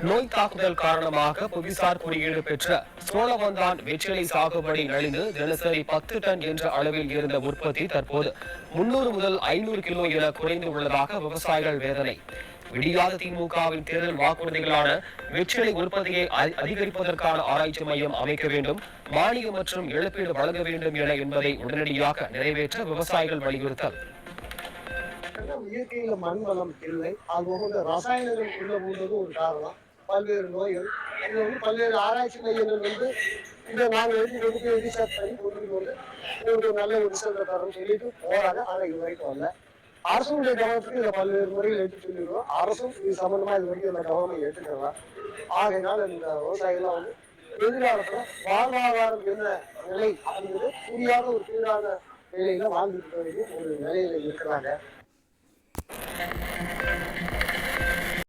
நோய் தாக்குதல் காரணமாக புவிசார் குறியீடு பெற்ற சோழவந்தான் வெற்றிலை சாகுபடி நலிந்து தினசரி 10 டன் என்ற அளவில் இருந்த உற்பத்தி தற்போது 300 முதல் 500 கிலோ என குறைந்து உள்ளதாக விவசாயிகள் வேதனை. விடியாத திமுகவின் தேர்தல் வாக்குறுதிகளான வெற்றிலை உற்பத்தியை அதிகரிப்பதற்கான ஆராய்ச்சி மையம் அமைக்க வேண்டும், மானியம் மற்றும் இழப்பீடு வழங்க வேண்டும் என என்பதை உடனடியாக நிறைவேற்ற விவசாயிகள் வலியுறுத்தல். இயற்கையில மண் வளம் இல்லை, அதுபோக ரசாயனங்கள் உள்ள போன்றது ஒரு காரணம். பல்வேறு நோய்கள், இது பல்வேறு ஆராய்ச்சி மையங்கள் இதை நாங்கள் எடுத்து ரிசர்ச் பண்ணி கொண்டு நல்ல ஒரு ரிசல்ட்டை தரோம்னு சொல்லிட்டு போறாங்க. ஆனால் இது வரைக்கும் வரல. அரசுடைய கவனத்துக்கு இதை பல்வேறு முறையில் எடுத்து சொல்லிடுவோம். அரசும் இது சம்பந்தமா இது வரைக்கும் இந்த கவனம் எடுத்துக்கலாம். ஆகையினால் இந்த விவசாயிகள்லாம் எதிர்காலத்துல வாழ்வாதாரம் என்ன நிலை அப்படிங்கிறது புரியாத ஒரு சீரான நிலையில வாழ்ந்துட்டு ஒரு நிலையில இருக்கிறாங்க.